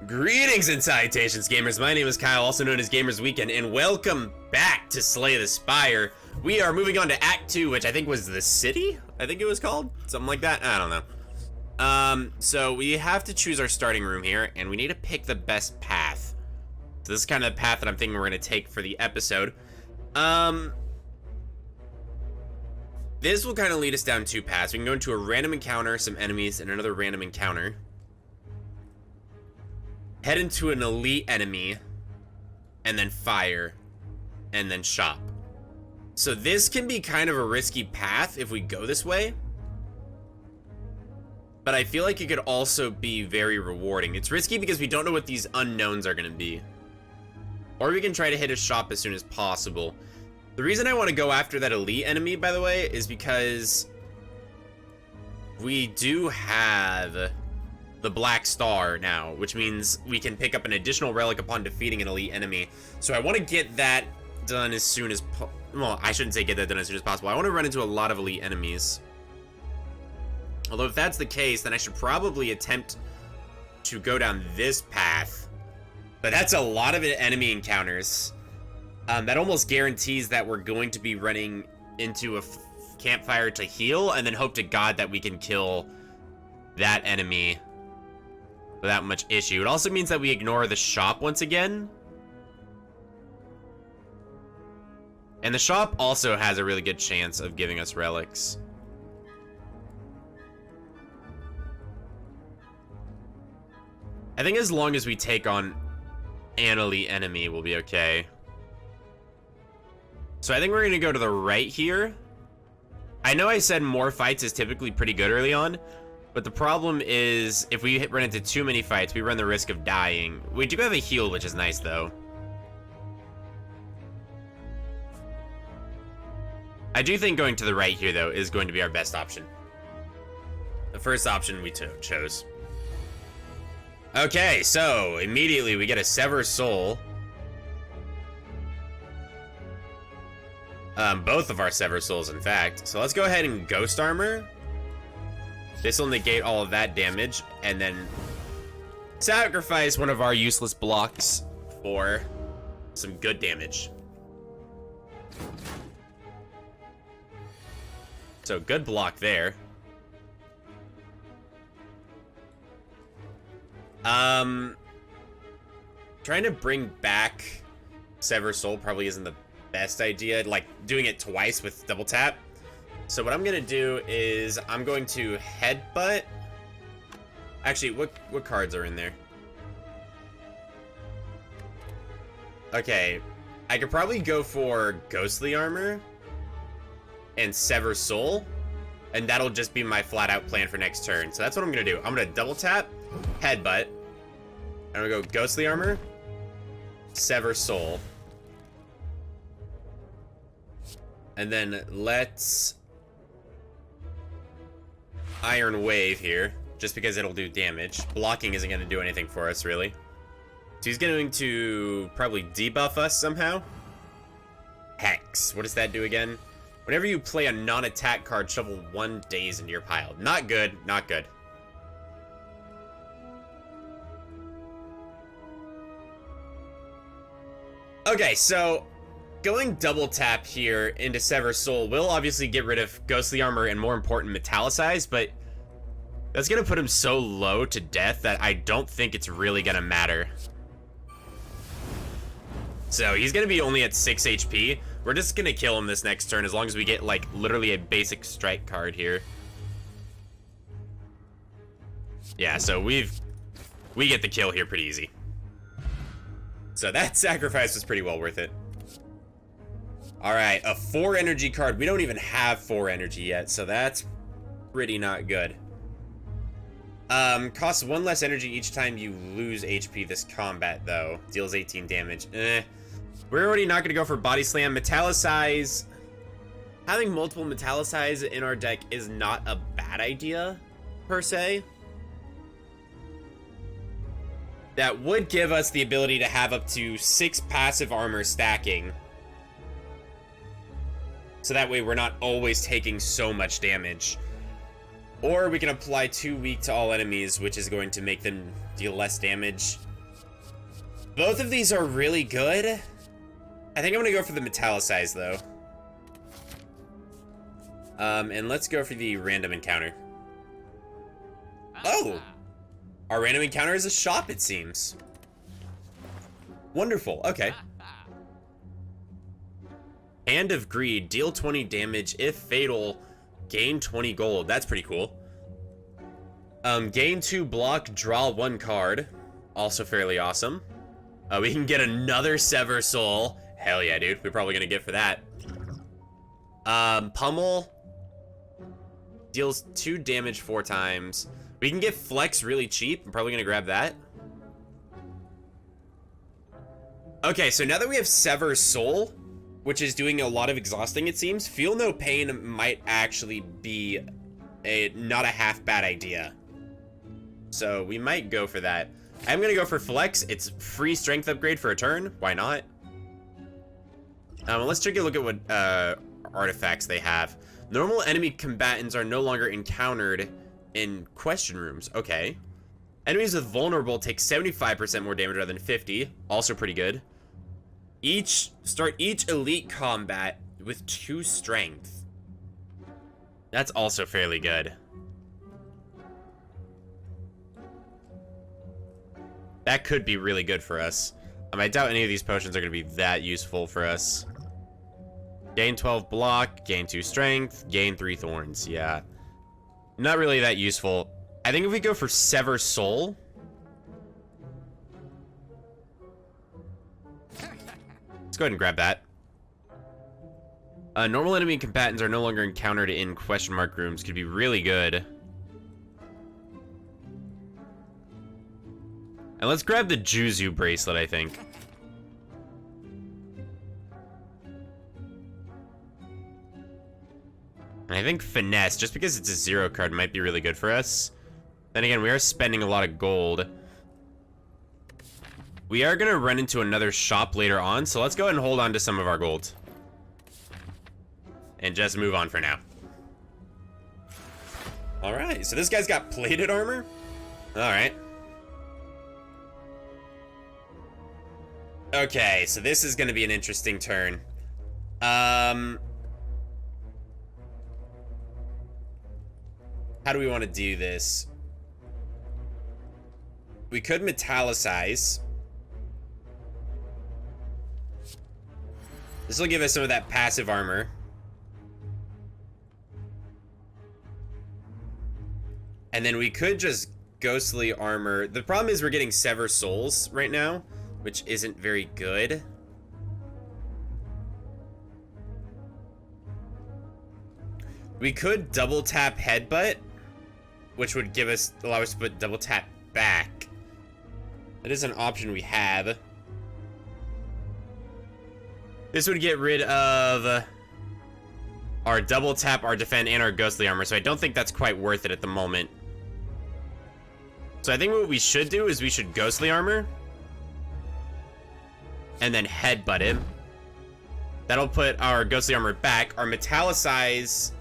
Greetings and salutations, gamers. My name is Kyle, also known as GamersWeekend, and welcome back to Slay the Spire. We are moving on to Act 2, which I think was the city? I think it was called? Something like that? I don't know. So we have to choose our starting room here, and we need to pick the best path. So this is kind of the path that I'm thinking we're going to take for the episode. This will kind of lead us down two paths. We can go into a random encounter, some enemies, and another random encounter. Head into an elite enemy, and then fire, and then shop. So this can be kind of a risky path if we go this way. But I feel like it could also be very rewarding. It's risky because we don't know what these unknowns are going to be. Or we can try to hit a shop as soon as possible. The reason I want to go after that elite enemy, by the way, is because we do have the Black Star now, which means we can pick up an additional relic upon defeating an elite enemy. So I want to get that done as soon as well, I shouldn't say get that done as soon as possible. I want to run into a lot of elite enemies. Although if that's the case, then I should probably attempt to go down this path. But that's a lot of enemy encounters. That almost guarantees that we're going to be running into a campfire to heal, and then hope to God that we can kill that enemy without much issue. It also means that we ignore the shop once again. And the shop also has a really good chance of giving us relics. I think as long as we take on an elite enemy, we'll be okay. So I think we're going to go to the right here. I know I said more fights is typically pretty good early on, but the problem is if we run into too many fights, we run the risk of dying. We do have a heal, which is nice, though. I do think going to the right here, though, is going to be our best option. The first option we chose. Okay, so immediately we get a Sever Soul. Both of our Sever Souls, in fact. So let's go ahead and Ghost Armor. This will negate all of that damage, and then sacrifice one of our useless blocks for some good damage. So good block there. Trying to bring back Sever Soul probably isn't the best idea, like doing it twice with double tap. So what I'm gonna do is I'm going to headbutt. Actually, what cards are in there? Okay, I could probably go for Ghostly Armor and Sever Soul, and that'll just be my flat out plan for next turn. So that's what I'm gonna do. I'm gonna double tap, headbutt, and I'm gonna go Ghostly Armor, Sever Soul. And then let's Iron Wave here, just because it'll do damage. Blocking isn't going to do anything for us, really. So he's going to probably debuff us somehow. Hex. What does that do again? Whenever you play a non-attack card, shovel 1 daze into your pile. Not good, not good. Okay, so going double tap here into Sever Soul will obviously get rid of Ghostly Armor and, more important, Metallicize, but that's gonna put him so low to death that I don't think it's really gonna matter. So he's gonna be only at 6 HP. We're just gonna kill him this next turn as long as we get, like, literally a basic strike card here. Yeah, so we get the kill here pretty easy. So that sacrifice was pretty well worth it. Alright, a 4 energy card. We don't even have 4 energy yet, so that's pretty not good. Costs 1 less energy each time you lose HP this combat, though. Deals 18 damage. We're already not going to go for Body Slam. Metallicize. Having multiple Metallicize in our deck is not a bad idea, per se. That would give us the ability to have up to 6 passive armor stacking. So that way we're not always taking so much damage. Or we can apply 2 weak to all enemies, which is going to make them deal less damage. Both of these are really good. I think I'm gonna go for the Metallicize though. And let's go for the random encounter. Oh! Our random encounter is a shop, it seems. Wonderful, okay. Hand of Greed, deal 20 damage. If fatal, gain 20 gold. That's pretty cool. Gain 2 block, draw 1 card. Also fairly awesome. We can get another Sever Soul. Hell yeah, dude. We're probably gonna get for that. Pummel. Deals 2 damage 4 times. We can get Flex really cheap. I'm probably gonna grab that. Okay, so now that we have Sever Soul, which is doing a lot of exhausting, it seems, Feel No Pain might actually be not a half bad idea. So we might go for that. I'm gonna go for Flex. It's free strength upgrade for a turn. Why not? Let's take a look at what artifacts they have. Normal enemy combatants are no longer encountered in question rooms. Okay. Enemies with vulnerable take 75% more damage rather than 50. Also pretty good. Start each elite combat with 2 strength. That's also fairly good. That could be really good for us. I doubt any of these potions are going to be that useful for us. Gain 12 block, gain 2 strength, gain 3 thorns. Yeah. Not really that useful. I think if we go for Sever Soul. Let's go ahead and grab that. Normal enemy combatants are no longer encountered in question mark rooms. Could be really good. And let's grab the Juzu bracelet, I think. And I think Finesse, just because it's a 0 card, might be really good for us. Then again, we are spending a lot of gold. We are going to run into another shop later on, so let's go ahead and hold on to some of our gold. And just move on for now. Alright, so this guy's got plated armor? Alright. Okay, so this is going to be an interesting turn. How do we want to do this? We could Metallicize. This will give us some of that passive armor. And then we could just Ghostly Armor. The problem is we're getting Sever Souls right now, which isn't very good. We could double tap Headbutt, which would allow us to put double tap back. That is an option we have. This would get rid of our double tap, our defend, and our ghostly armor, so I don't think that's quite worth it at the moment. So I think what we should do is we should ghostly armor and then headbutt him. That'll put our ghostly armor back. Our Metallicize.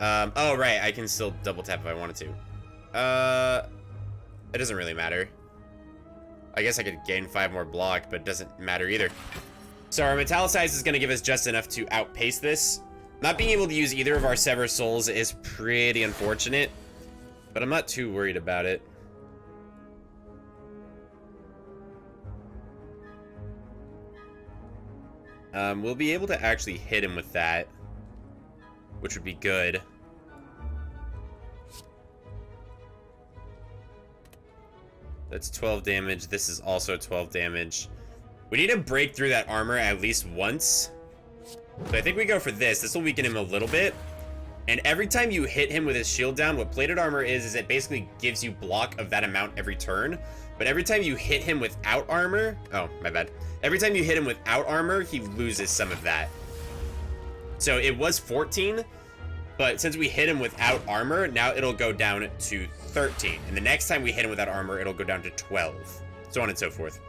Oh right, I can still double tap if I wanted to. It doesn't really matter. I guess I could gain 5 more block, but it doesn't matter either. So our Metallicize is going to give us just enough to outpace this. Not being able to use either of our Sever Souls is pretty unfortunate, but I'm not too worried about it. We'll be able to actually hit him with that, which would be good. That's 12 damage. This is also 12 damage. We need to break through that armor at least once. So I think we go for this. This will weaken him a little bit. And every time you hit him with his shield down, what plated armor is it basically gives you block of that amount every turn. But every time you hit him without armor... Oh, my bad. Every time you hit him without armor, he loses some of that. So it was 14, but since we hit him without armor, now it'll go down to 13. And the next time we hit him without armor, it'll go down to 12. So on and so forth.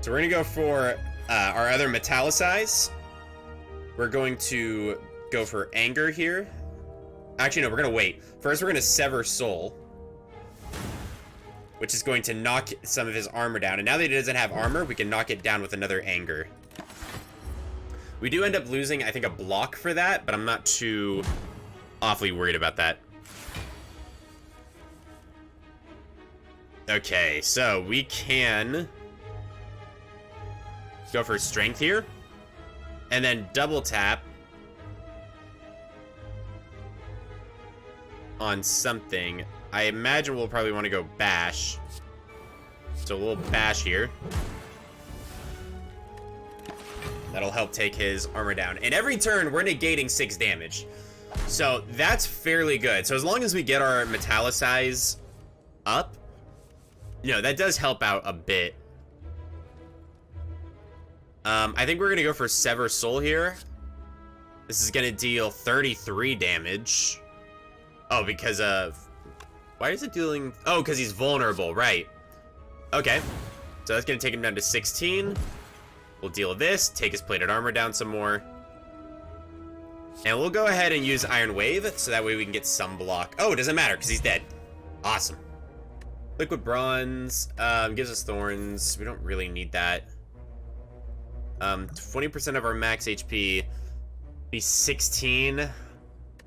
So we're going to go for our other Metallicize. We're going to go for anger here. Actually, no, we're gonna wait. First, we're gonna sever soul, which is going to knock some of his armor down. And now that he doesn't have armor, we can knock it down with another anger. We do end up losing, I think, a block for that, but I'm not too awfully worried about that. Okay, so we can go for strength here, and then double tap on something. I imagine we'll probably want to go bash. So we'll bash here. That'll help take his armor down. And every turn, we're negating 6 damage. So that's fairly good. So as long as we get our metallicize up, you know, that does help out a bit. I think we're going to go for Sever Soul here. This is going to deal 33 damage. Oh, because of... Why is it dealing... Oh, because he's vulnerable, right. Okay. So that's going to take him down to 16. We'll deal this, take his plated armor down some more. And we'll go ahead and use Iron Wave, so that way we can get some block. Oh, it doesn't matter, because he's dead. Awesome. Liquid Bronze gives us Thorns. We don't really need that. 20% of our max HP. Be 16.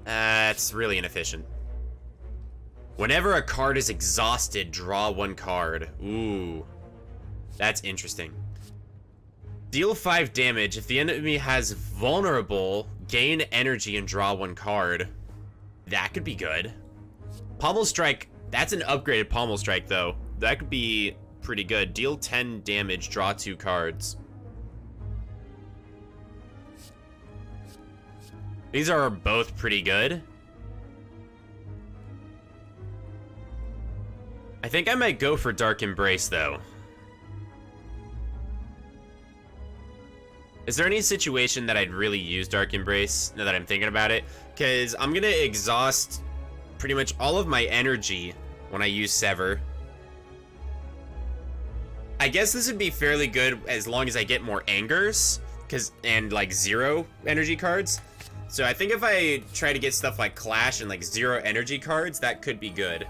That's really inefficient. Whenever a card is exhausted, draw 1 card. Ooh. That's interesting. Deal 5 damage. If the enemy has vulnerable, gain energy and draw 1 card. That could be good. Pommel Strike. That's an upgraded Pommel Strike, though. That could be pretty good. Deal 10 damage, draw 2 cards. These are both pretty good. I think I might go for Dark Embrace, though. Is there any situation that I'd really use Dark Embrace, now that I'm thinking about it? Because I'm going to exhaust pretty much all of my energy when I use Sever. I guess this would be fairly good as long as I get more Angers, and like 0 energy cards. So I think if I try to get stuff like Clash and like 0 energy cards, that could be good.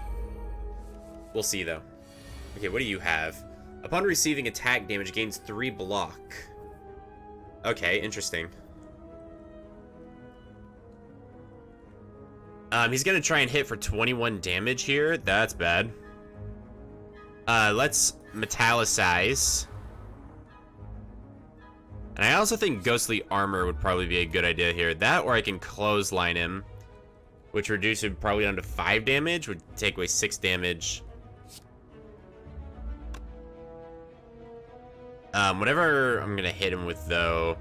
We'll see, though. Okay, what do you have? Upon receiving attack damage, gains 3 block. Okay, interesting. He's gonna try and hit for 21 damage here. That's bad. Let's metallicize. And I also think Ghostly Armor would probably be a good idea here. That, or I can clothesline him, which reduce him probably down to 5 damage, would take away 6 damage. Whatever I'm gonna hit him with, though.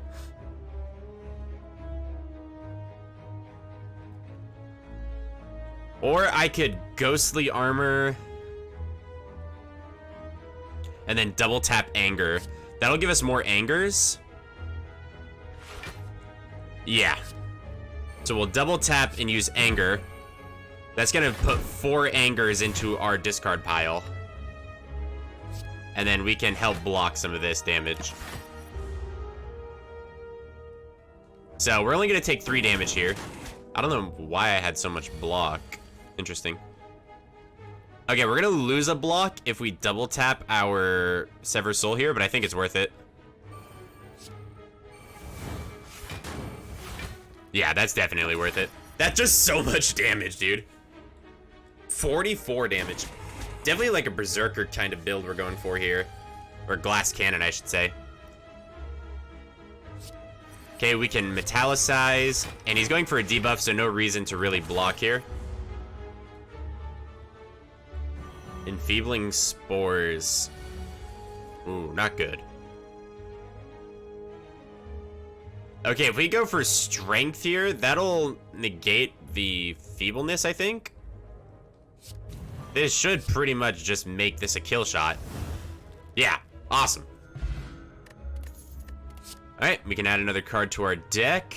Or I could Ghostly Armor and then double tap Anger. That'll give us more Angers. Yeah. So we'll double tap and use Anger. That's gonna put 4 Angers into our discard pile. And then we can help block some of this damage. So we're only gonna take 3 damage here. I don't know why I had so much block. Interesting. Okay, we're gonna lose a block if we double tap our Sever Soul here, but I think it's worth it. Yeah, that's definitely worth it. That's just so much damage, dude. 44 damage. Definitely like a Berserker kind of build we're going for here. Or Glass Cannon, I should say. Okay, we can metallicize. And he's going for a debuff, so no reason to really block here. Enfeebling Spores. Ooh, not good. Okay, if we go for Strength here, that'll negate the Feebleness, I think. This should pretty much just make this a kill shot. Yeah, awesome. Alright, we can add another card to our deck.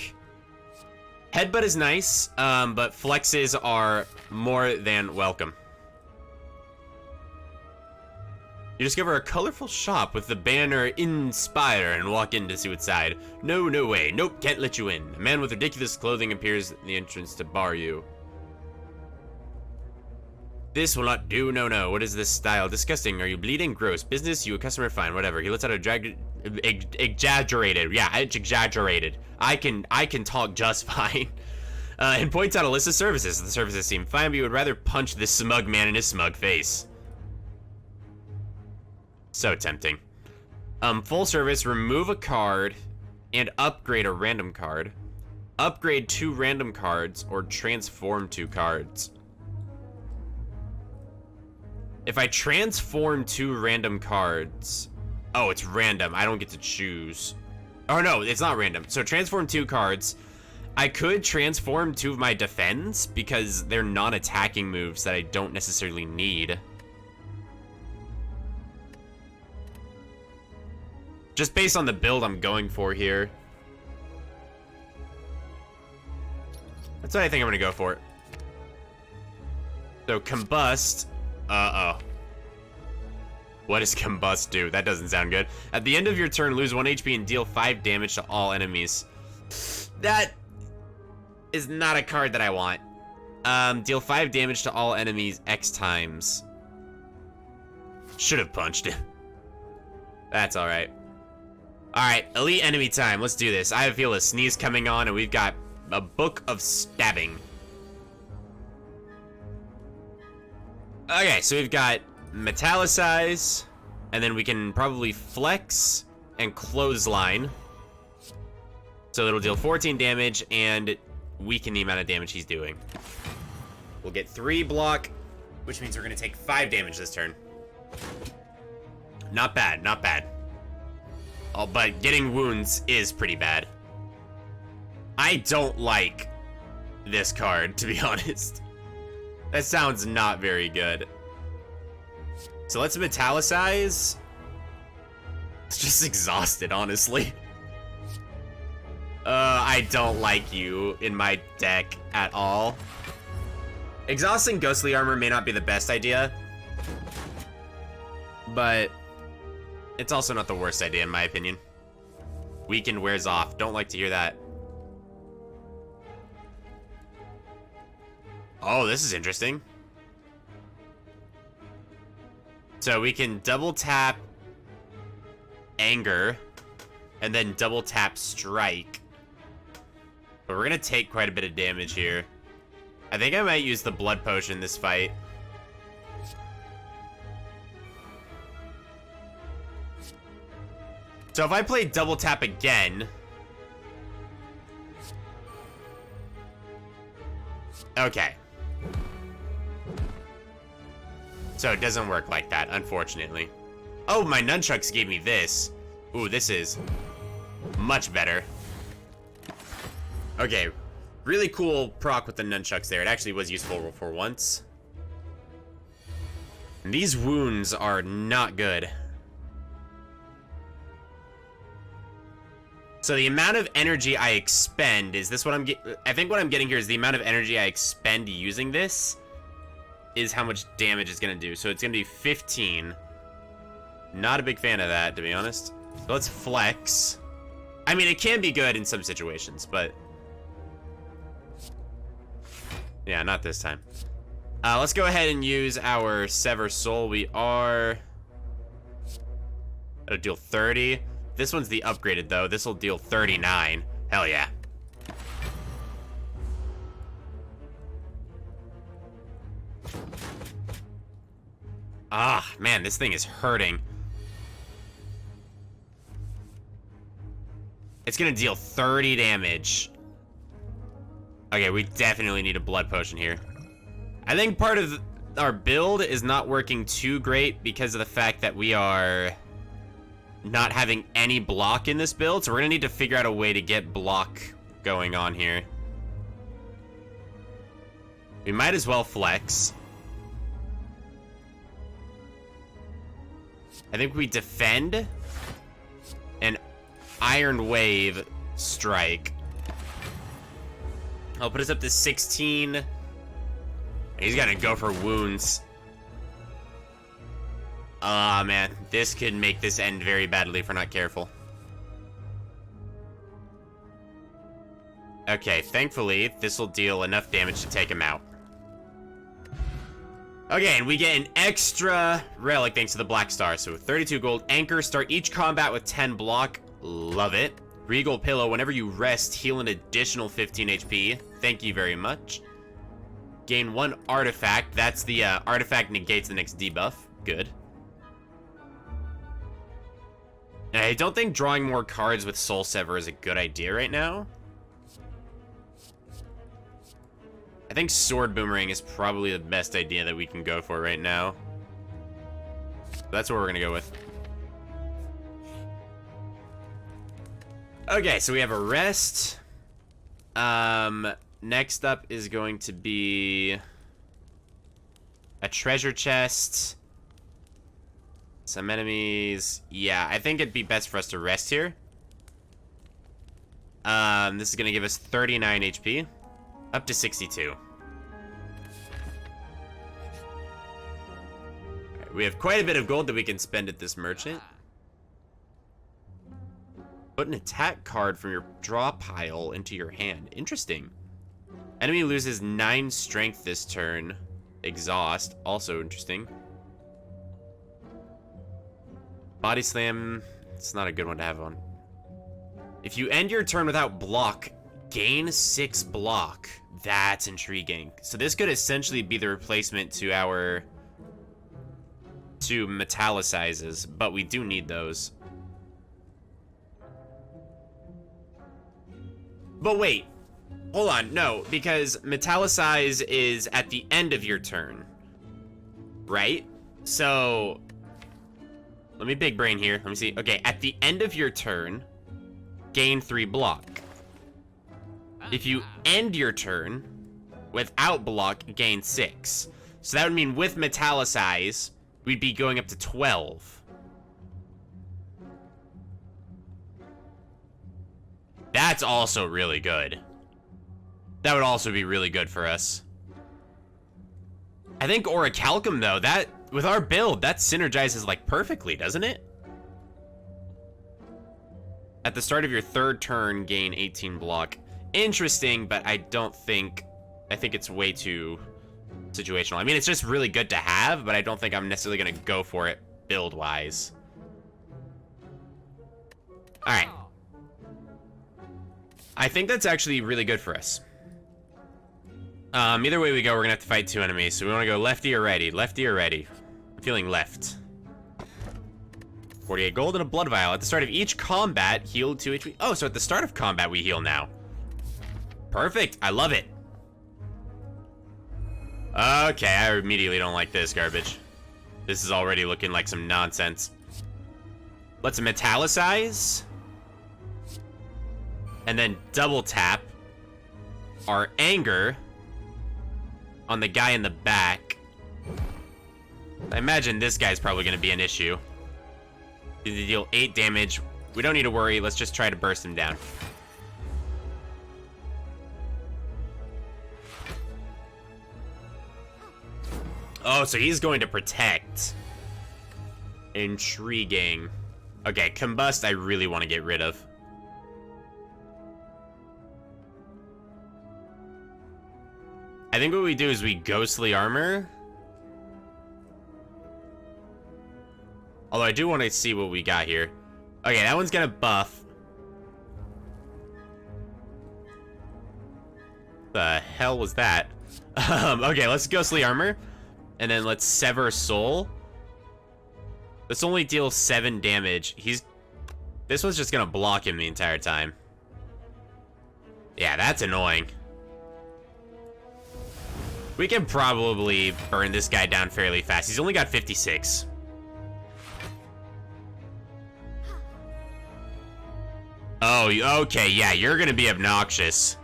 Headbutt is nice, but flexes are more than welcome. You discover a colorful shop with the banner Inspire and walk in to see what's inside. No way. Nope, can't let you in. A man with ridiculous clothing appears at the entrance to bar you. This will not do. No. What is this style? Disgusting. Are you bleeding? Gross. Business? You a customer? Fine. Whatever. He lets out a exaggerated. Yeah, it's exaggerated. I can talk just fine. And points out a list of services. The services seem fine, but you would rather punch this smug man in his smug face. So tempting. Full service, remove a card and upgrade a random card. Upgrade 2 random cards or transform 2 cards. If I transform 2 random cards... Oh, it's random. I don't get to choose. Oh, no, it's not random. So transform 2 cards. I could transform 2 of my defense because they're non-attacking moves that I don't necessarily need. Just based on the build I'm going for here. That's what I think I'm gonna go for. So combust. Uh-oh. What does combust do? That doesn't sound good. At the end of your turn, lose 1 HP and deal 5 damage to all enemies. That is not a card that I want. Deal 5 damage to all enemies X times. Should have punched it. That's alright. Alright, elite enemy time. Let's do this. I feel a sneeze coming on, and we've got a book of stabbing. Okay, so we've got metallicize, and then we can probably flex and clothesline. So it'll deal 14 damage and weaken the amount of damage he's doing. We'll get 3 block, which means we're going to take 5 damage this turn. Not bad, not bad. Oh, but getting wounds is pretty bad. I don't like this card, to be honest. That sounds not very good. So let's metallicize. It's just exhausted, honestly. I don't like you in my deck at all. Exhausting ghostly armor may not be the best idea, but it's also not the worst idea in my opinion. Weaken wears off. Don't like to hear that. Oh, this is interesting. So we can double tap anger and then double tap strike. But we're gonna take quite a bit of damage here. I think I might use the blood potion this fight. So if I play double tap again... Okay. So it doesn't work like that, unfortunately. Oh, my nunchucks gave me this. Ooh, this is much better. Okay, really cool proc with the nunchucks there. It actually was useful for once. And these wounds are not good. So the amount of energy I expend, is this what I'm getting? I think what I'm getting here is the amount of energy I expend using this is how much damage it's gonna do. So it's gonna be 15. Not a big fan of that, to be honest. So let's flex. I mean, it can be good in some situations, but yeah, not this time. Let's go ahead and use our Sever Soul. We are gonna deal 30. This one's the upgraded, though. This will deal 39. Hell yeah. Ah, man, this thing is hurting. It's gonna deal 30 damage. Okay, we definitely need a blood potion here. I think part of our build is not working too great because of the fact that we are not having any block in this build, so we're gonna need to figure out a way to get block going on here. We might as well flex. I think we defend and Iron Wave strike. I'll put us up to 16. He's gonna go for wounds. Ah, man. This could make this end very badly if we're not careful. Okay, thankfully, this will deal enough damage to take him out. Okay, and we get an extra relic thanks to the Black Star. So 32 gold. Anchor, start each combat with 10 block. Love it. Regal Pillow, whenever you rest, heal an additional 15 HP. Thank you very much. Gain 1 artifact. That's the artifact negates the next debuff. Good. And I don't think drawing more cards with Soul Sever is a good idea right now. I think Sword Boomerang is probably the best idea that we can go for right now. That's what we're gonna go with. Okay, so we have a rest. Next up is going to be a treasure chest. Some enemies. Yeah, I think it'd be best for us to rest here. This is gonna give us 39 HP. Up to 62. Alright, we have quite a bit of gold that we can spend at this merchant. Put an attack card from your draw pile into your hand. Interesting. Enemy loses 9 strength this turn. Exhaust. Also interesting. Body slam. It's not a good one to have on. If you end your turn without block, gain 6 block. That's intriguing. So this could essentially be the replacement to our 2 metallicizes, but we do need those. But wait, hold on, no, because metallicize is at the end of your turn, right? So, let me big brain here, let me see. Okay, at the end of your turn, gain 3 block. If you end your turn without block, gain 6. So that would mean with metallicize, we'd be going up to 12. That's also really good. That would also be really good for us. I think Orichalcum, though, that with our build, that synergizes like perfectly, doesn't it? At the start of your 3rd turn, gain 18 block. Interesting, but I think it's way too situational. I mean, it's just really good to have, but I don't think I'm necessarily gonna go for it build-wise. Alright. I think that's actually really good for us. Either way we go, we're gonna have to fight 2 enemies. So we wanna go lefty or righty? Lefty or righty? I'm feeling left. 48 gold and a blood vial. At the start of each combat, heal 2 HP. Oh, so at the start of combat, we heal now. Perfect. I love it. Okay, I immediately don't like this garbage. This is already looking like some nonsense. Let's metallicize. And then double tap our anger on the guy in the back. I imagine this guy's probably going to be an issue. They deal 8 damage. We don't need to worry. Let's just try to burst him down. Oh, so he's going to protect. Intriguing. Okay, Combust I really want to get rid of. I think what we do is we Ghostly Armor. Although I do want to see what we got here. Okay, that one's gonna buff. The hell was that? Okay, let's Ghostly Armor. And then let's Sever Soul. This only deals 7 damage. This one's just gonna block him the entire time. Yeah, that's annoying. We can probably burn this guy down fairly fast. He's only got 56. Oh, okay, yeah, you're gonna be obnoxious.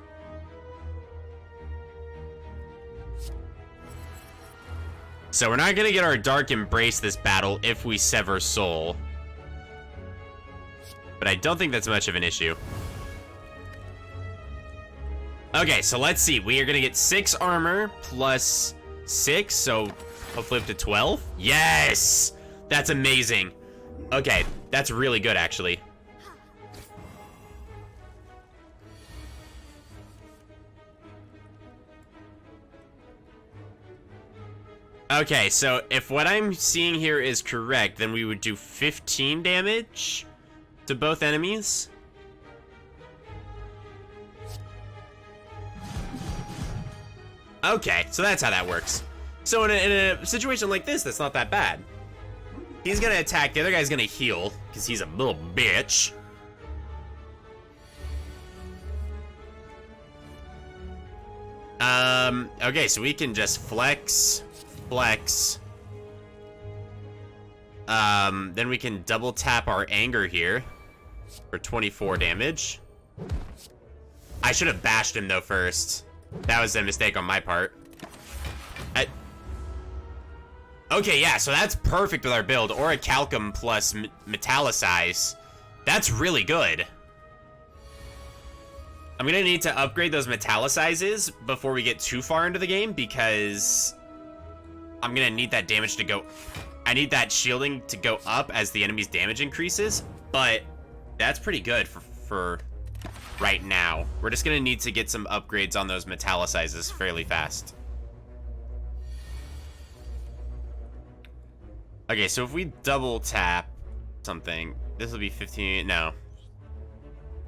So we're not gonna get our Dark Embrace this battle if we Sever Soul. But I don't think that's much of an issue. Okay, so let's see. We are gonna get 6 armor plus 6, so hopefully up to 12. Yes! That's amazing. Okay, that's really good, actually. Okay, so if what I'm seeing here is correct, then we would do 15 damage to both enemies. Okay, so that's how that works. So in a situation like this, that's not that bad. He's gonna attack, the other guy's gonna heal, because he's a little bitch. Okay, so we can just flex. Then we can double tap our anger here for 24 damage. I should have bashed him though first. That was a mistake on my part. Okay, yeah, so that's perfect with our build. Orichalcum plus Metallicize. That's really good. I'm gonna need to upgrade those Metallicizes before we get too far into the game because I'm gonna need that damage to go... I need that shielding to go up as the enemy's damage increases, but that's pretty good for right now. We're just gonna need to get some upgrades on those Metallicizes fairly fast. Okay, so if we double tap something, this will be 15, no.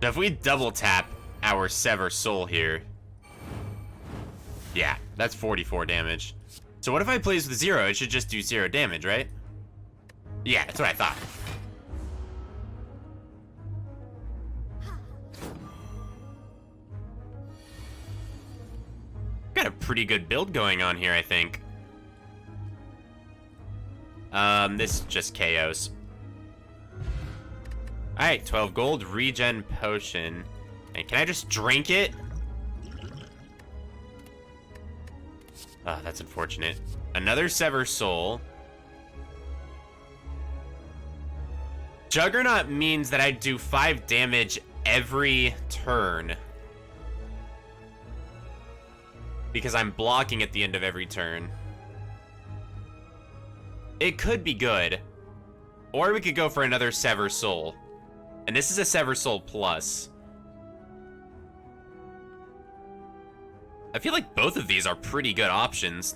So if we double tap our Sever Soul here, yeah, that's 44 damage. So what if I place with 0? It should just do 0 damage, right? Yeah, that's what I thought. Got a pretty good build going on here, I think. This just KOs. Alright, 12 gold, regen potion. And can I just drink it? Oh, that's unfortunate. Another Sever Soul. Juggernaut means that I do 5 damage every turn. Because I'm blocking at the end of every turn. It could be good. Or we could go for another Sever Soul. And this is a Sever Soul Plus. I feel like both of these are pretty good options.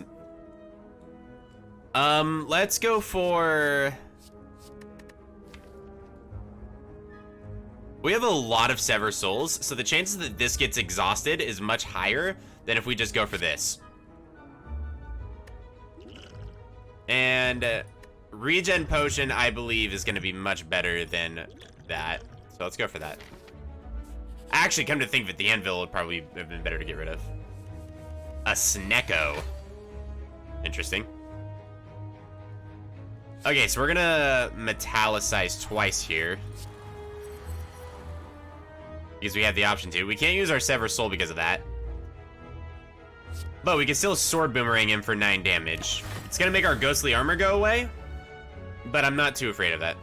Let's go for... We have a lot of Sever Souls, so the chances that this gets exhausted is much higher than if we just go for this. And regen potion, I believe, is going to be much better than that. So let's go for that. Actually, come to think of it, the anvil would probably have been better to get rid of. A Snecko. Interesting. Okay, so we're going to metallicize twice here. Because we have the option to. We can't use our Sever Soul because of that. But we can still Sword Boomerang him for 9 damage. It's gonna make our Ghostly Armor go away, but I'm not too afraid of that.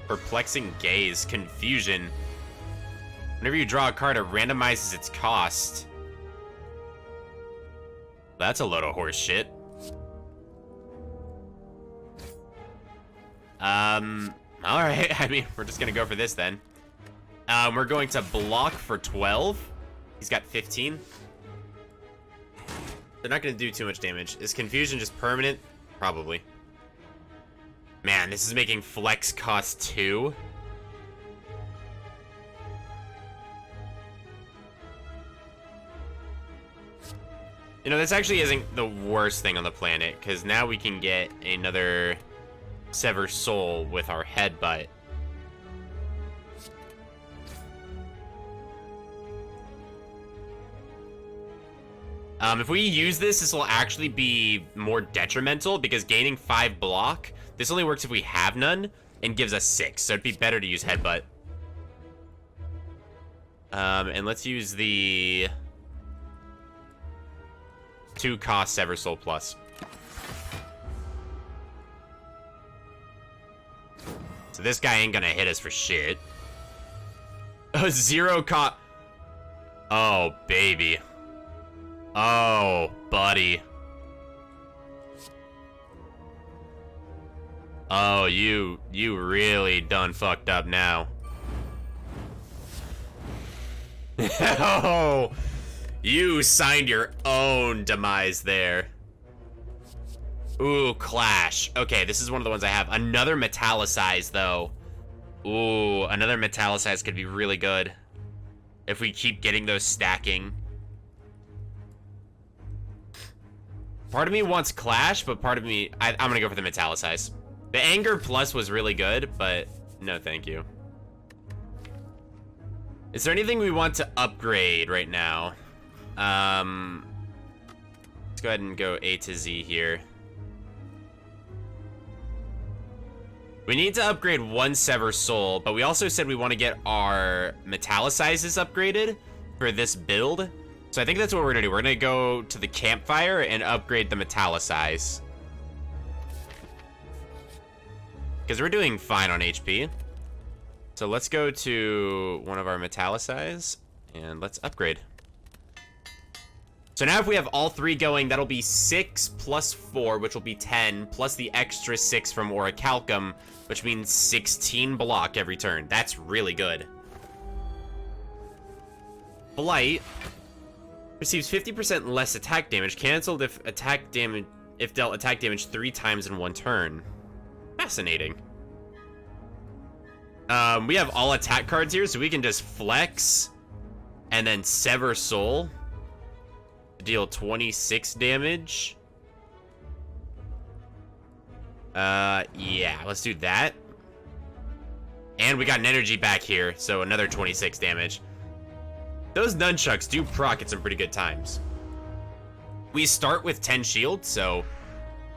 Perplexing Gaze, Confusion. Whenever you draw a card, it randomizes its cost. That's a load of horse shit. Alright, I mean, we're just gonna go for this then. We're going to block for 12. He's got 15. They're not going to do too much damage. Is Confusion just permanent? Probably. Man, this is making Flex cost 2. You know, this actually isn't the worst thing on the planet, because now we can get another Sever Soul with our Headbutt. If we use this, this will actually be more detrimental because gaining 5 block, this only works if we have none and gives us 6. So it'd be better to use Headbutt. And let's use the 2 cost Sever Soul Plus. So this guy ain't gonna hit us for shit. Oh, 0 cost. Oh, baby. Oh, buddy. Oh, you really done fucked up now. Oh, you signed your own demise there. Ooh, Clash. Okay, this is one of the ones I have. Another Metallicize, though. Ooh, another Metallicize could be really good if we keep getting those stacking. Part of me wants Clash, but part of me... I'm gonna go for the Metallicize. The Anger Plus was really good, but no thank you. Is there anything we want to upgrade right now? Let's go ahead and go A to Z here. We need to upgrade one Sever Soul, but we also said we want to get our Metallicizes upgraded for this build. So I think that's what we're gonna do. We're gonna go to the campfire and upgrade the Metallicize. Because we're doing fine on HP. So let's go to one of our Metallicize and let's upgrade. So now if we have all three going, that'll be 6 plus 4, which will be 10, plus the extra 6 from Orichalcum, which means 16 block every turn. That's really good. Blight receives 50% less attack damage, canceled if dealt attack damage 3 times in one turn. Fascinating. We have all attack cards here, so we can just flex and then Sever Soul to deal 26 damage. Yeah, let's do that. And we got an energy back here, so another 26 damage. Those nunchucks do proc at some pretty good times. We start with 10 shield, so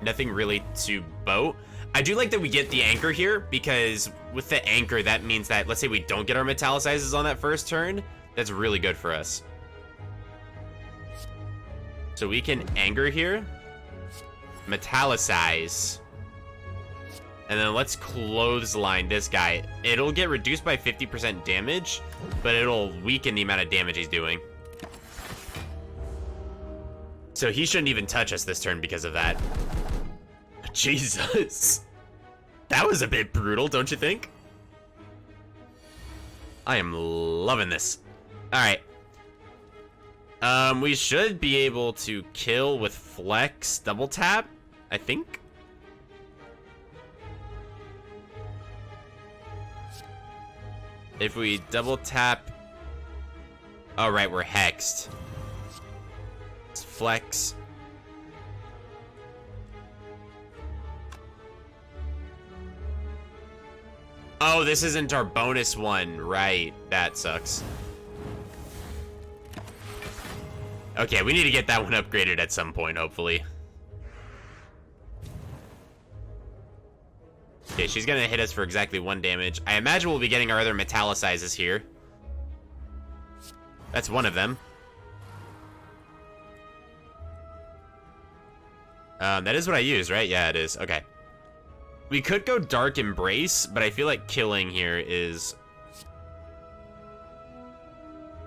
nothing really to boat. I do like that we get the anchor here, because with the anchor, that means that, let's say we don't get our Metallicizes on that first turn, that's really good for us. So we can anger here, Metallicize, and then let's clothesline this guy. It'll get reduced by 50% damage, but it'll weaken the amount of damage he's doing. So he shouldn't even touch us this turn because of that. Jesus. That was a bit brutal, don't you think? I am loving this. Alright. We should be able to kill with Flex double tap, I think. If we double tap... Oh, right, we're hexed. Let's flex. Oh, this isn't our bonus one. Right, that sucks. Okay, we need to get that one upgraded at some point, hopefully. Okay, she's gonna hit us for exactly 1 damage. I imagine we'll be getting our other Metallicizes here. That's one of them. That is what I use, right? Yeah, it is. Okay. We could go Dark Embrace, but I feel like killing here is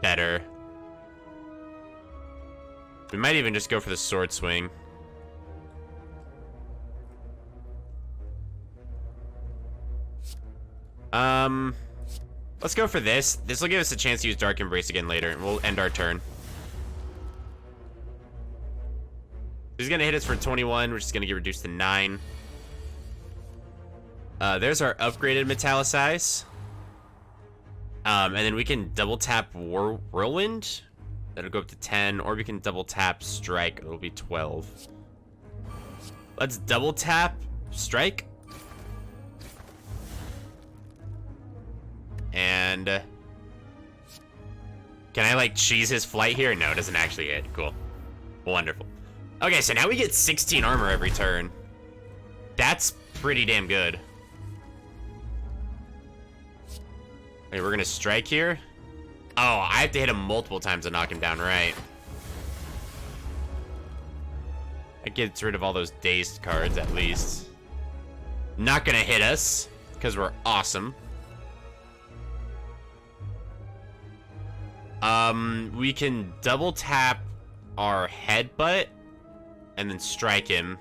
better. We might even just go for the Sword Swing. Let's go for this. This will give us a chance to use Dark Embrace again later, and we'll end our turn. He's gonna hit us for 21, which is gonna get reduced to 9. There's our upgraded Metallicize. And then we can double tap Whirlwind. That'll go up to 10, or we can double tap Strike. It'll be 12. Let's double tap Strike. And can I like cheese his flight here? No, it doesn't actually hit. Cool. Wonderful. Okay, so now we get 16 armor every turn. That's pretty damn good. Okay, we're gonna strike here. Oh, I have to hit him multiple times to knock him down, right? That gets rid of all those dazed cards, at least. Not gonna hit us, because we're awesome. We can double tap our headbutt and then strike him.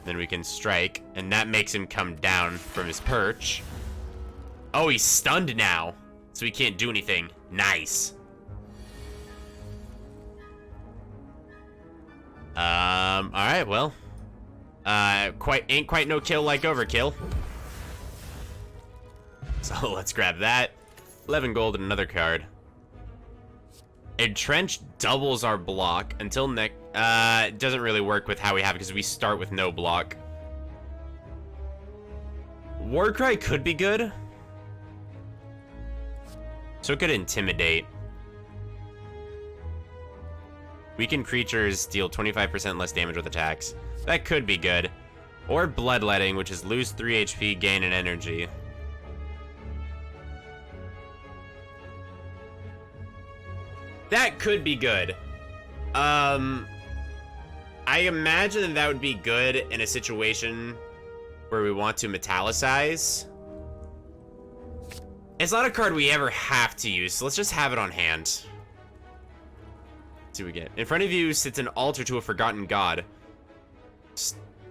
Then we can strike, and that makes him come down from his perch. Oh, he's stunned now, so he can't do anything. Nice. Alright, well. Ain't quite no kill like overkill. So let's grab that. 11 gold and another card. Entrench doubles our block until next. It doesn't really work with how we have it because we start with no block. Warcry could be good. So it could intimidate. Weakened creatures deal 25% less damage with attacks. That could be good. Or Bloodletting, which is lose 3 HP, gain an energy. That could be good. I imagine that would be good in a situation where we want to metallicize. It's not a card we ever have to use, so let's just have it on hand. Let's see what we get. In front of you sits an altar to a forgotten god.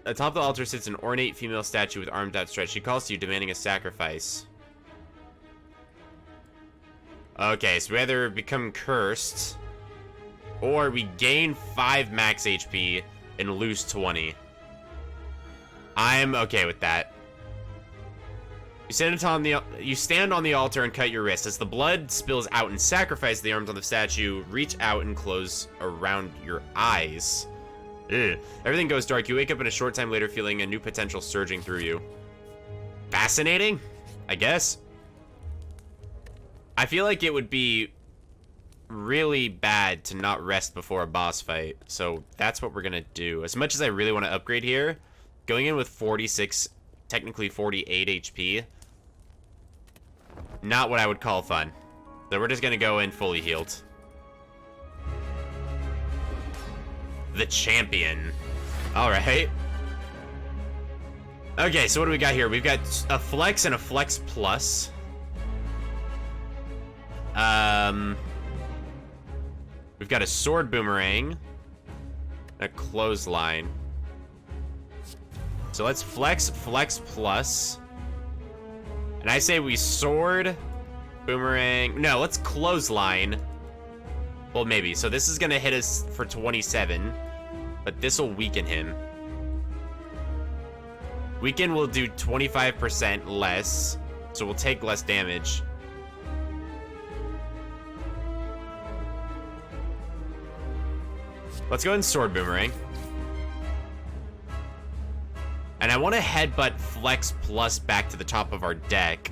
Atop the altar sits an ornate female statue with arms outstretched. She calls to you, demanding a sacrifice. Okay, so we either become cursed, or we gain 5 max HP and lose 20. I'm okay with that. You stand on the altar and cut your wrist. As the blood spills out and sacrifice, the arms on the statue reach out and close around your eyes. Ugh. Everything goes dark. You wake up in a short time later feeling a new potential surging through you. Fascinating, I guess. I feel like it would be really bad to not rest before a boss fight. So that's what we're going to do. As much as I really want to upgrade here, going in with 46, technically 48 HP, not what I would call fun. So we're just going to go in fully healed. The champion. All right. Okay, so what do we got here? We've got a flex and a flex plus. We've got a sword boomerang, and a clothesline. So let's flex plus. And I say we sword, boomerang. No, let's clothesline. Well, maybe. So this is going to hit us for 27, but this will weaken him. Weaken will do 25% less, so we'll take less damage. Let's go ahead and sword boomerang. And I want to headbutt flex plus back to the top of our deck.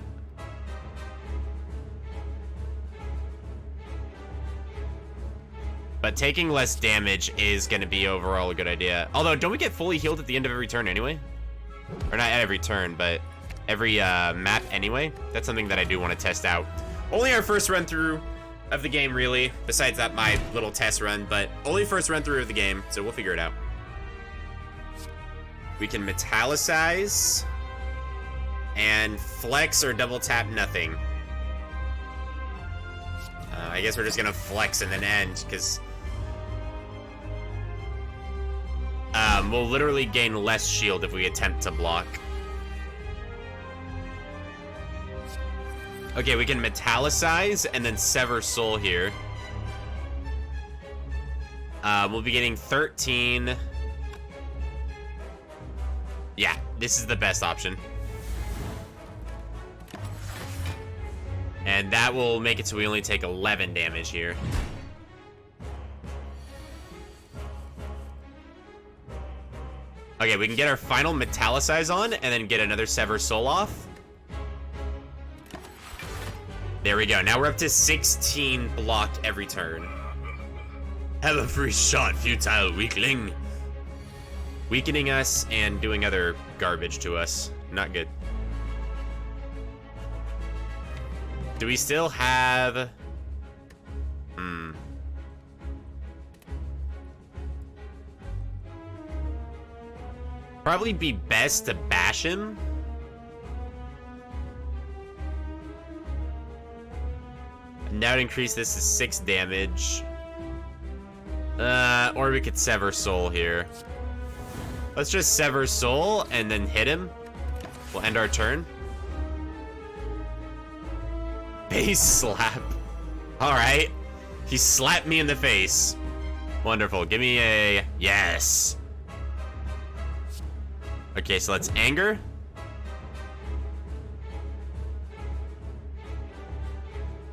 But taking less damage is going to be overall a good idea. Although, don't we get fully healed at the end of every turn anyway? Or not every turn, but every map anyway. That's something that I do want to test out. Only our first run through of the game, really. Besides that, my little test run, but only first run through of the game, so we'll figure it out. We can metallicize and flex or double tap nothing. I guess we're just gonna flex and then end, because we'll literally gain less shield if we attempt to block. Okay, we can metallicize and then sever soul here. We'll be getting 13. Yeah, this is the best option. And that will make it so we only take 11 damage here. Okay, we can get our final metallicize on and then get another sever soul off. There we go. Now we're up to 16 blocked every turn. Have a free shot, futile weakling. Weakening us and doing other garbage to us. Not good. Do we still have... Probably be best to bash him. And that would increase this to 6 damage. Or we could sever soul here. Let's just sever soul and then hit him. We'll end our turn. Base slap. All right. He slapped me in the face. Wonderful. Give me a yes. Okay, so let's anger.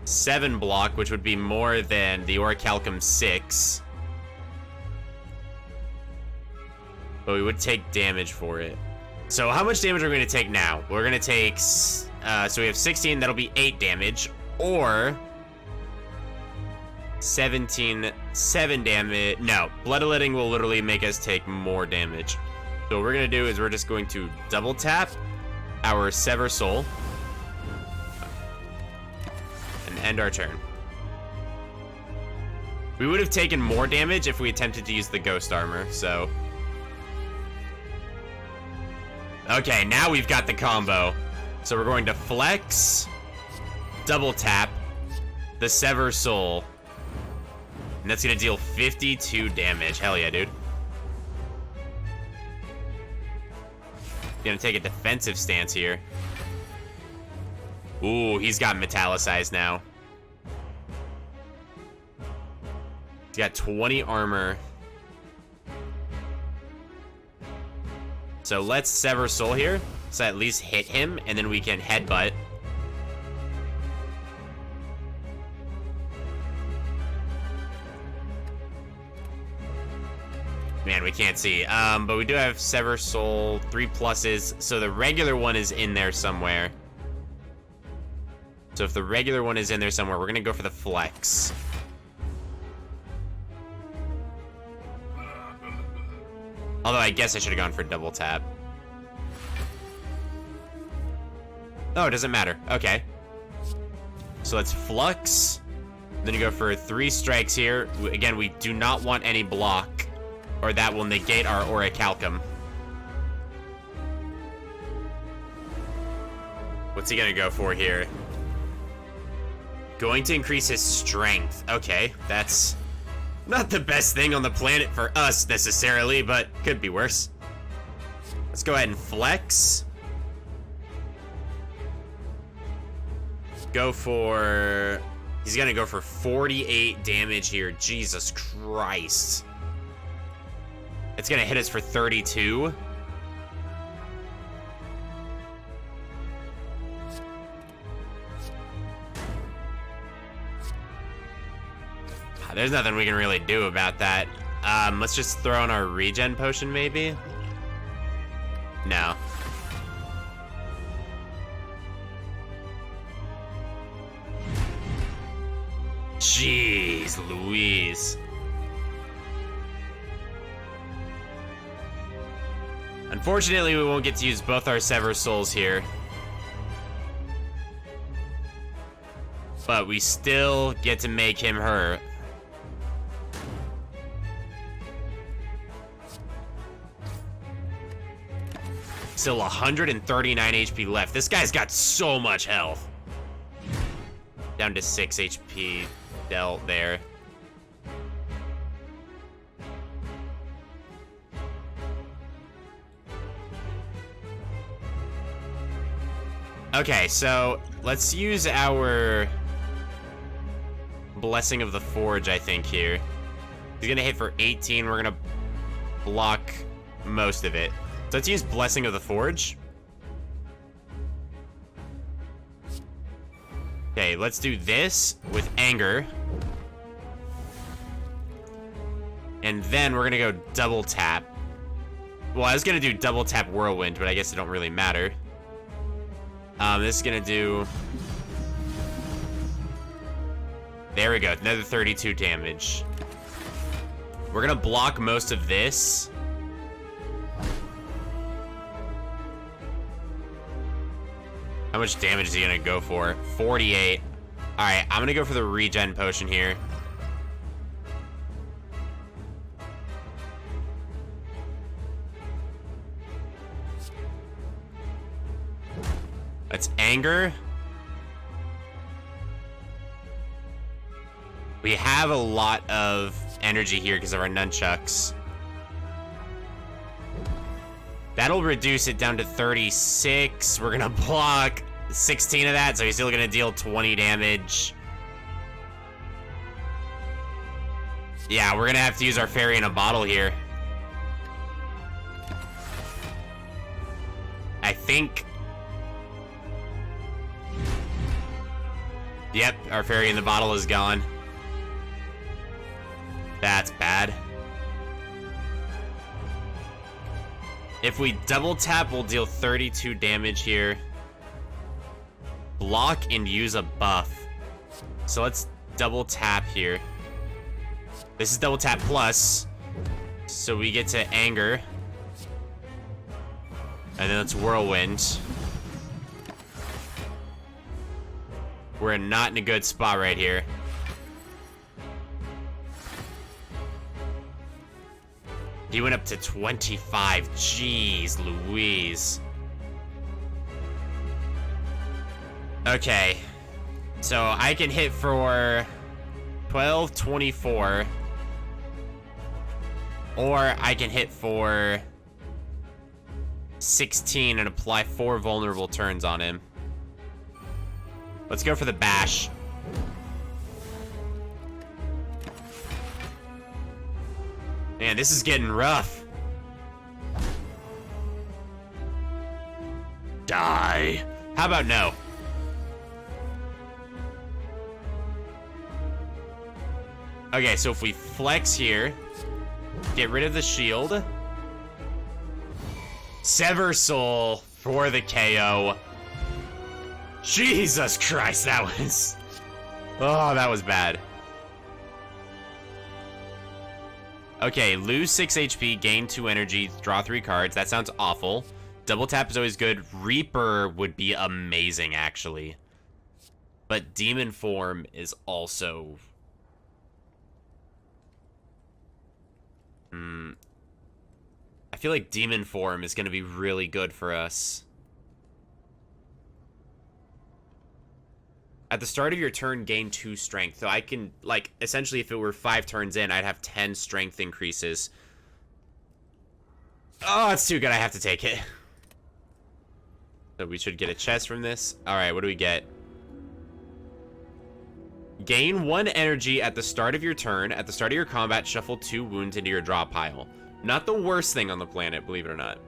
Seven block, which would be more than the Orichalcum 6. But we would take damage for it. So how much damage are we going to take now? We're going to take... so we have 16. That'll be 8 damage. Or... 17... 7 damage. No. Bloodletting will literally make us take more damage. So what we're going to do is we're just going to double tap our Sever Soul. And end our turn. We would have taken more damage if we attempted to use the Ghost Armor, so... Okay, now we've got the combo. So we're going to flex, double tap, the Sever Soul. And that's gonna deal 52 damage. Hell yeah, dude. Gonna take a defensive stance here. Ooh, he's got Metallicized now. He's got 20 armor. So let's Sever Soul here, so at least hit him, and then we can headbutt. Man, we can't see. But we do have Sever Soul, 3 pluses, so the regular one is in there somewhere. So if the regular one is in there somewhere, we're gonna go for the flex. Although I guess I should have gone for double tap. Oh, it doesn't matter. Okay. So let's flux. Then you go for 3 strikes here. Again, we do not want any block, or that will negate our Orichalcum. What's he gonna go for here? Going to increase his strength. Okay, that's not the best thing on the planet for us, necessarily, but could be worse. Let's go ahead and flex. Go for... He's gonna go for 48 damage here. Jesus Christ. It's gonna hit us for 32. There's nothing we can really do about that. Let's just throw in our regen potion, maybe? No. Jeez Louise. Unfortunately, we won't get to use both our Sever Souls here. But we still get to make him her. Still 139 HP left. This guy's got so much health. Down to 6 HP dealt there. Okay, so let's use our Blessing of the Forge, I think, here. He's gonna hit for 18. We're gonna block most of it. So let's use Blessing of the Forge. Okay, let's do this with Anger. And then we're gonna go double tap. Well, I was gonna do double tap Whirlwind, but I guess it don't really matter. This is gonna do... There we go, another 32 damage. We're gonna block most of this. How much damage is he gonna go for? 48. Alright, I'm gonna go for the regen potion here. Let's anger. We have a lot of energy here because of our nunchucks. That'll reduce it down to 36. We're gonna block 16 of that, so he's still gonna deal 20 damage. Yeah, we're gonna have to use our fairy in a bottle here. I think... Yep, our fairy in the bottle is gone. That's bad. If we double tap, we'll deal 32 damage here. Block and use a buff. So let's double tap here. This is double tap plus. So we get to anger. And then it's whirlwind. We're not in a good spot right here. He went up to 25. Jeez Louise. Okay. So I can hit for 12, 24. Or I can hit for 16 and apply 4 vulnerable turns on him. Let's go for the bash. Man, this is getting rough. Die. How about no? Okay, so if we flex here, get rid of the shield. Sever Soul for the KO. Jesus Christ, that was... Oh, that was bad. Okay, lose 6 HP, gain 2 energy, draw 3 cards. That sounds awful. Double tap is always good. Reaper would be amazing, actually. But Demon Form is also... I feel like Demon Form is going to be really good for us. At the start of your turn, gain 2 strength. So I can, like, essentially if it were 5 turns in, I'd have 10 strength increases. Oh, it's too good. I have to take it. So we should get a chest from this. Alright, what do we get? Gain 1 energy at the start of your turn. At the start of your combat, shuffle 2 wounds into your draw pile. Not the worst thing on the planet, believe it or not.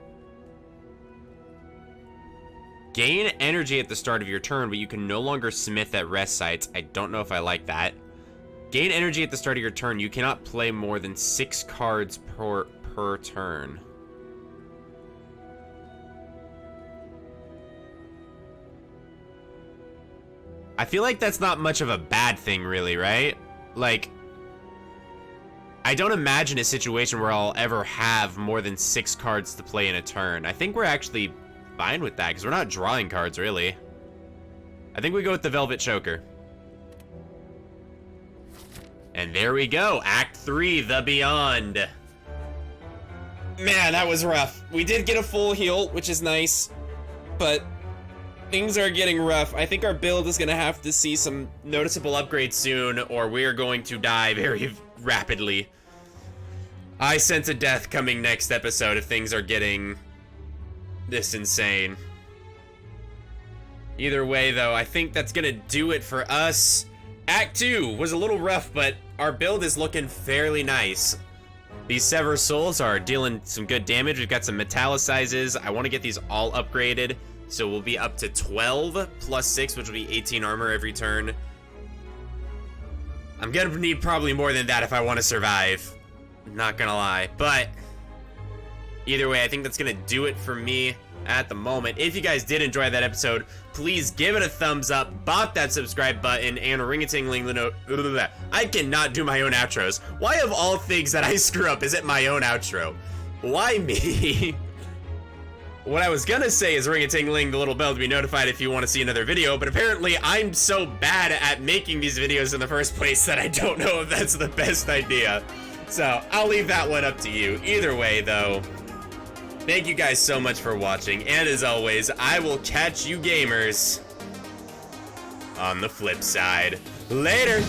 Gain energy at the start of your turn, but you can no longer smith at rest sites. I don't know if I like that. Gain energy at the start of your turn. You cannot play more than 6 cards per turn. I feel like that's not much of a bad thing, really, right? Like, I don't imagine a situation where I'll ever have more than 6 cards to play in a turn. I think we're actually fine with that, because we're not drawing cards, really. I think we go with the Velvet Choker. And there we go, Act 3, The Beyond. Man, that was rough. We did get a full heal, which is nice, but things are getting rough. I think our build is going to have to see some noticeable upgrades soon, or we're going to die very rapidly. I sense a death coming next episode if things are getting this insane. Either way, though, I think that's going to do it for us. Act 2 was a little rough, but our build is looking fairly nice. These Sever Souls are dealing some good damage. We've got some Metallicizes. I want to get these all upgraded. So we'll be up to 12 plus 6, which will be 18 armor every turn. I'm gonna need probably more than that if I want to survive. Not gonna lie. But either way, I think that's gonna do it for me at the moment. If you guys did enjoy that episode, please give it a thumbs up, bop that subscribe button, and ring-a-ting-ling the note. I cannot do my own outros. Why of all things that I screw up is it my own outro? Why me? What I was gonna say is ring-a-ting-ling the little bell to be notified if you want to see another video, but apparently I'm so bad at making these videos in the first place that I don't know if that's the best idea. So I'll leave that one up to you. Either way, though, thank you guys so much for watching, and as always, I will catch you gamers on the flip side. Later!